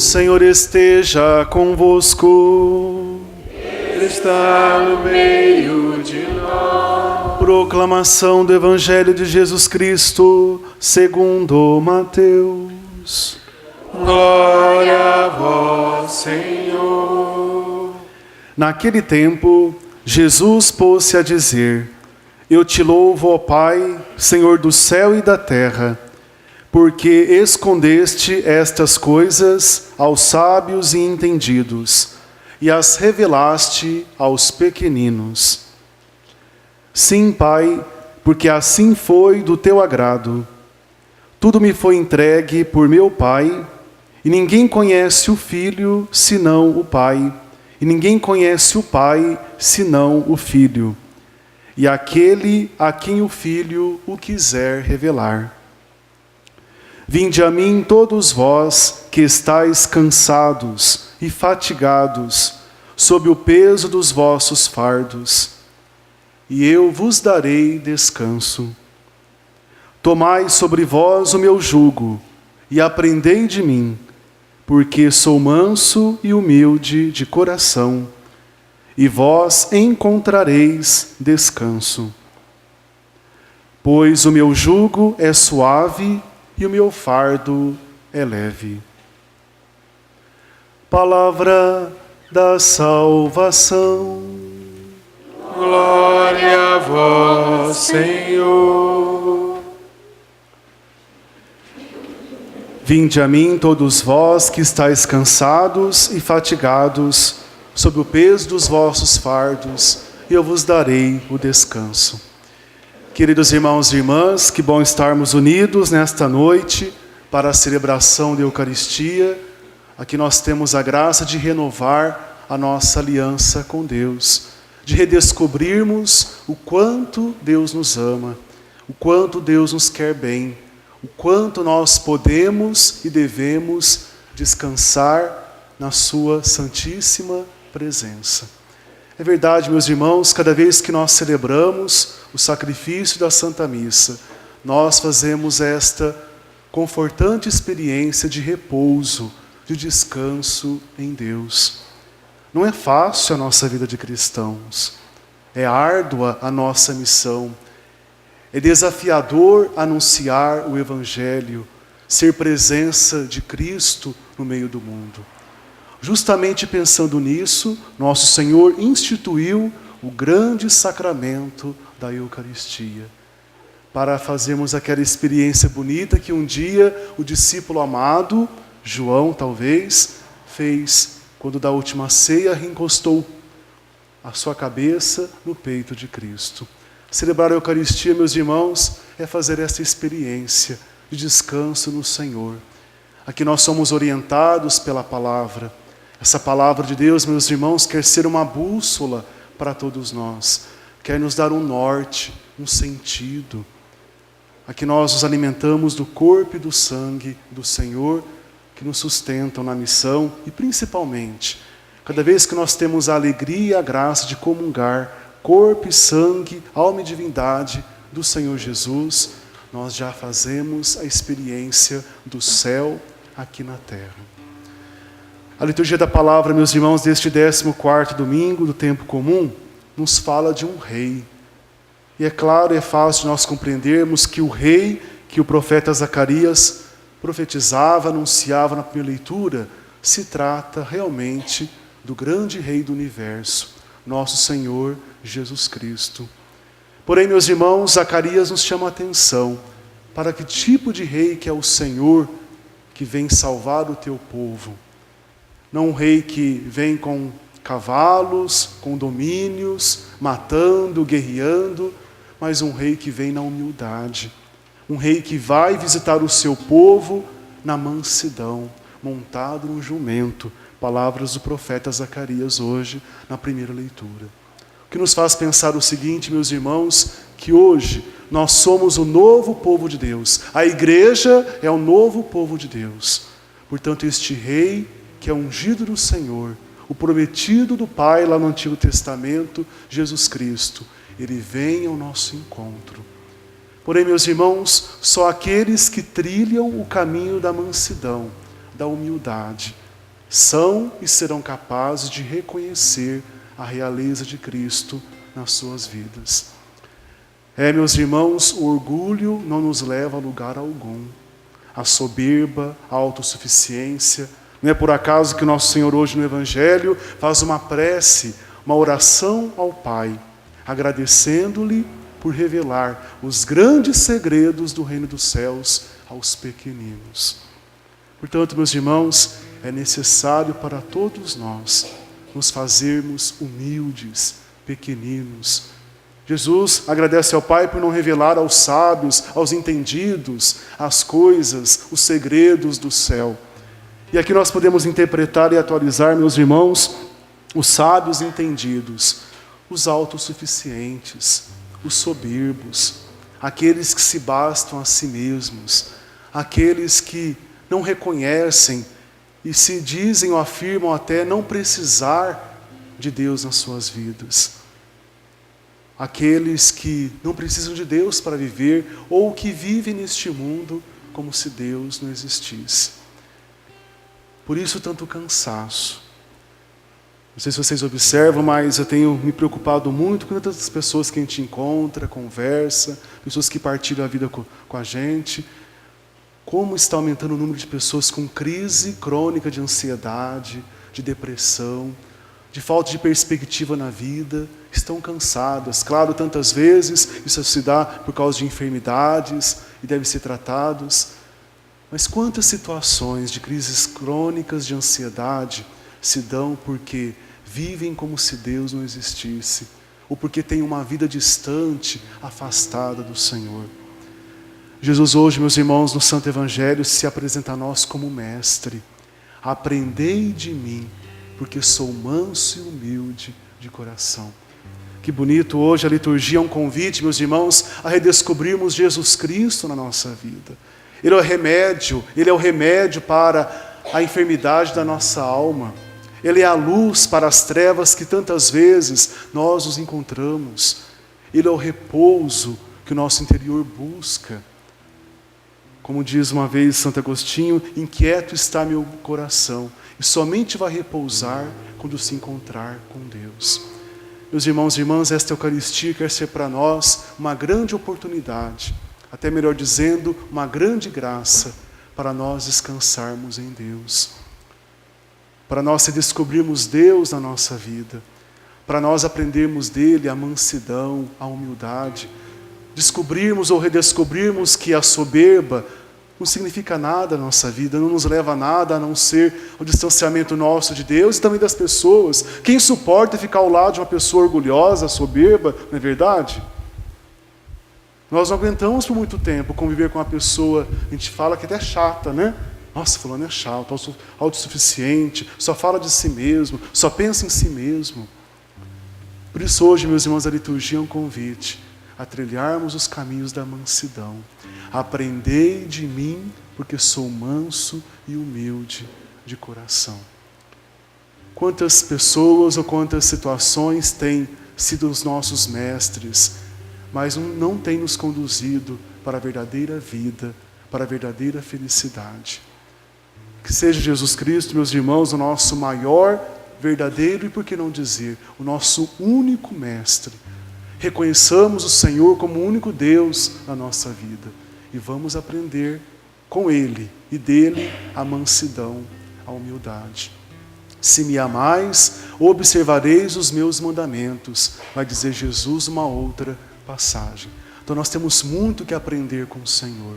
Senhor esteja convosco. Ele está no meio de nós. Proclamação do Evangelho de Jesus Cristo, segundo Mateus. Glória a vós, Senhor. Naquele tempo, Jesus pôs-se a dizer: Eu te louvo, ó Pai, Senhor do céu e da terra, porque escondeste estas coisas aos sábios e entendidos, e as revelaste aos pequeninos. Sim, Pai, porque assim foi do teu agrado. Tudo me foi entregue por meu Pai, e ninguém conhece o Filho senão o Pai, e ninguém conhece o Pai senão o Filho, e aquele a quem o Filho o quiser revelar. Vinde a mim todos vós que estáis cansados e fatigados, sob o peso dos vossos fardos, e eu vos darei descanso. Tomai sobre vós o meu jugo, e aprendei de mim, porque sou manso e humilde de coração, e vós encontrareis descanso. Pois o meu jugo é suave e o meu fardo é leve. Palavra da salvação. Glória a vós, Senhor. Vinde a mim todos vós que estáis cansados e fatigados, sob o peso dos vossos fardos, e eu vos darei o descanso. Queridos irmãos e irmãs, que bom estarmos unidos nesta noite para a celebração da Eucaristia. Aqui nós temos a graça de renovar a nossa aliança com Deus, de redescobrirmos o quanto Deus nos ama, o quanto Deus nos quer bem, o quanto nós podemos e devemos descansar na sua santíssima presença. É verdade, meus irmãos, cada vez que nós celebramos o sacrifício da Santa Missa, nós fazemos esta confortante experiência de repouso, de descanso em Deus. Não é fácil a nossa vida de cristãos, é árdua a nossa missão, é desafiador anunciar o Evangelho, ser presença de Cristo no meio do mundo. Justamente pensando nisso, nosso Senhor instituiu o grande sacramento da Eucaristia, para fazermos aquela experiência bonita que um dia o discípulo amado, João talvez, fez quando da última ceia reencostou a sua cabeça no peito de Cristo. Celebrar a Eucaristia, meus irmãos, é fazer essa experiência de descanso no Senhor. Aqui nós somos orientados pela palavra. Essa palavra de Deus, meus irmãos, quer ser uma bússola para todos nós. Quer nos dar um norte, um sentido. Aqui nós nos alimentamos do corpo e do sangue do Senhor, que nos sustentam na missão. E principalmente, cada vez que nós temos a alegria e a graça de comungar corpo e sangue, alma e divindade do Senhor Jesus, nós já fazemos a experiência do céu aqui na terra. A liturgia da palavra, meus irmãos, deste 14º domingo do tempo comum, nos fala de um rei. E é claro, é fácil nós compreendermos que o rei que o profeta Zacarias profetizava, anunciava na primeira leitura, se trata realmente do grande rei do universo, nosso Senhor Jesus Cristo. Porém, meus irmãos, Zacarias nos chama a atenção para que tipo de rei que é o Senhor que vem salvar o teu povo. Não um rei que vem com cavalos, com domínios, matando, guerreando, mas um rei que vem na humildade. Um rei que vai visitar o seu povo na mansidão, montado num jumento. Palavras do profeta Zacarias hoje, na primeira leitura. O que nos faz pensar o seguinte, meus irmãos, que hoje nós somos o novo povo de Deus. A igreja é o novo povo de Deus. Portanto, este rei que é ungido do Senhor, o prometido do Pai lá no Antigo Testamento, Jesus Cristo, ele vem ao nosso encontro. Porém, meus irmãos, só aqueles que trilham o caminho da mansidão, da humildade, são e serão capazes de reconhecer a realeza de Cristo nas suas vidas. Meus irmãos, o orgulho não nos leva a lugar algum. A soberba, a autossuficiência. Não é por acaso que nosso Senhor hoje no Evangelho faz uma prece, uma oração ao Pai, agradecendo-lhe por revelar os grandes segredos do reino dos céus aos pequeninos. Portanto, meus irmãos, é necessário para todos nós nos fazermos humildes, pequeninos. Jesus agradece ao Pai por não revelar aos sábios, aos entendidos, as coisas, os segredos do céu. E aqui nós podemos interpretar e atualizar, meus irmãos, os sábios entendidos, os autossuficientes, os soberbos, aqueles que se bastam a si mesmos, aqueles que não reconhecem e se dizem ou afirmam até não precisar de Deus nas suas vidas. Aqueles que não precisam de Deus para viver ou que vivem neste mundo como se Deus não existisse. Por isso tanto cansaço. Não sei se vocês observam, mas eu tenho me preocupado muito com tantas pessoas que a gente encontra, conversa, pessoas que partilham a vida com a gente. Como está aumentando o número de pessoas com crise crônica de ansiedade, de depressão, de falta de perspectiva na vida, estão cansadas. Claro, tantas vezes isso se dá por causa de enfermidades e devem ser tratados. Mas quantas situações de crises crônicas de ansiedade se dão porque vivem como se Deus não existisse, ou porque têm uma vida distante, afastada do Senhor. Jesus hoje, meus irmãos, no Santo Evangelho, se apresenta a nós como mestre. Aprendei de mim, porque sou manso e humilde de coração. Que bonito hoje a liturgia é um convite, meus irmãos, a redescobrirmos Jesus Cristo na nossa vida. Ele é o remédio para a enfermidade da nossa alma. Ele é a luz para as trevas que tantas vezes nós nos encontramos. Ele é o repouso que o nosso interior busca. Como diz uma vez Santo Agostinho, inquieto está meu coração, e somente vai repousar quando se encontrar com Deus. Meus irmãos e irmãs, esta Eucaristia quer ser para nós uma grande oportunidade, até melhor dizendo, uma grande graça, para nós descansarmos em Deus. Para nós descobrirmos Deus na nossa vida, para nós aprendermos dele a mansidão, a humildade, descobrirmos ou redescobrirmos que a soberba não significa nada na nossa vida, não nos leva a nada a não ser o distanciamento nosso de Deus e também das pessoas. Quem suporta ficar ao lado de uma pessoa orgulhosa, soberba, não é verdade? Nós não aguentamos por muito tempo conviver com uma pessoa, a gente fala que até é chata, né? Nossa, fulano é chato, autossuficiente, só fala de si mesmo, só pensa em si mesmo. Por isso hoje, meus irmãos, a liturgia é um convite a trilharmos os caminhos da mansidão. Aprendei de mim, porque sou manso e humilde de coração. Quantas pessoas ou quantas situações têm sido os nossos mestres, mas não têm nos conduzido para a verdadeira vida, para a verdadeira felicidade. Que seja Jesus Cristo, meus irmãos, o nosso maior, verdadeiro e, por que não dizer, o nosso único mestre. Reconheçamos o Senhor como o único Deus na nossa vida e vamos aprender com Ele e dele a mansidão, a humildade. Se me amais, observareis os meus mandamentos, vai dizer Jesus uma outra passagem. Então nós temos muito que aprender com o Senhor.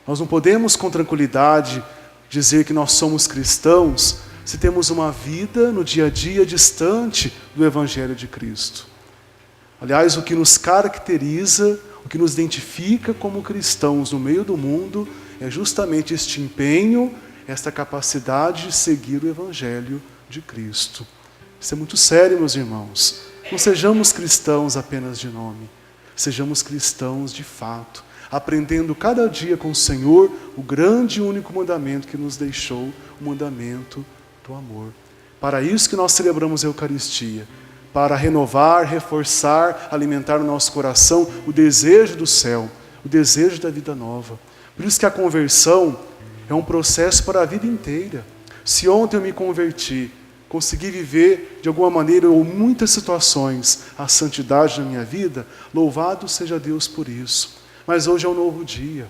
Nós não podemos com tranquilidade dizer que nós somos cristãos se temos uma vida no dia a dia distante do Evangelho de Cristo. Aliás, o que nos caracteriza, o que nos identifica como cristãos no meio do mundo é justamente este empenho, esta capacidade de seguir o Evangelho de Cristo. Isso é muito sério, meus irmãos. Não sejamos cristãos apenas de nome, sejamos cristãos de fato, aprendendo cada dia com o Senhor o grande e único mandamento que nos deixou, o mandamento do amor. Para isso que nós celebramos a Eucaristia, para renovar, reforçar, alimentar no nosso coração o desejo do céu, o desejo da vida nova. Por isso que a conversão é um processo para a vida inteira. Se ontem eu me converti, consegui viver de alguma maneira ou muitas situações a santidade na minha vida, louvado seja Deus por isso. Mas hoje é um novo dia.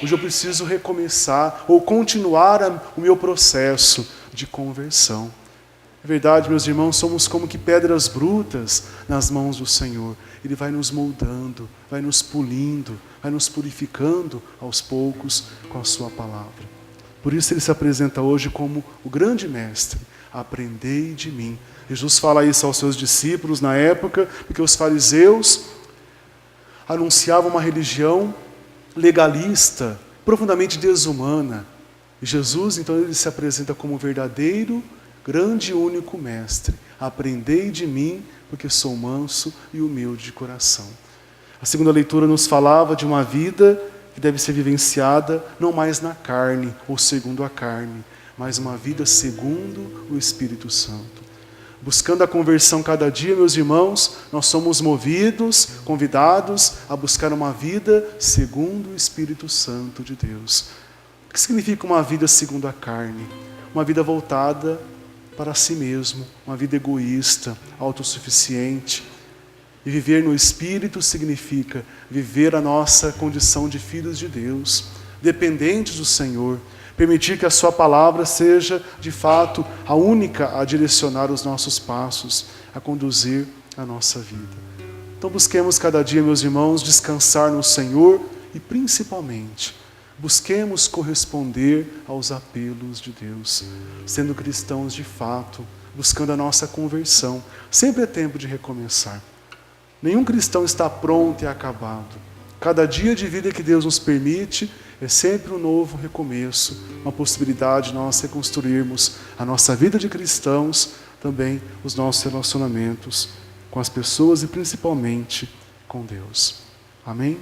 Hoje eu preciso recomeçar ou continuar o meu processo de conversão. É verdade, meus irmãos, somos como que pedras brutas nas mãos do Senhor. Ele vai nos moldando, vai nos polindo, vai nos purificando aos poucos com a sua palavra. Por isso ele se apresenta hoje como o grande mestre. Aprendei de mim. Jesus fala isso aos seus discípulos na época, porque os fariseus anunciavam uma religião legalista, profundamente desumana. E Jesus, então, ele se apresenta como o verdadeiro, grande e único mestre. Aprendei de mim, porque sou manso e humilde de coração. A segunda leitura nos falava de uma vida que deve ser vivenciada não mais na carne ou segundo a carne, mas uma vida segundo o Espírito Santo. Buscando a conversão cada dia, meus irmãos, nós somos movidos, convidados a buscar uma vida segundo o Espírito Santo de Deus. O que significa uma vida segundo a carne? Uma vida voltada para si mesmo, uma vida egoísta, autossuficiente. E viver no Espírito significa viver a nossa condição de filhos de Deus, dependentes do Senhor, permitir que a sua palavra seja, de fato, a única a direcionar os nossos passos, a conduzir a nossa vida. Então busquemos cada dia, meus irmãos, descansar no Senhor e, principalmente, busquemos corresponder aos apelos de Deus, sendo cristãos de fato, buscando a nossa conversão. Sempre é tempo de recomeçar. Nenhum cristão está pronto e acabado. Cada dia de vida que Deus nos permite é sempre um novo recomeço, uma possibilidade de nós reconstruirmos a nossa vida de cristãos, também os nossos relacionamentos com as pessoas e principalmente com Deus. Amém?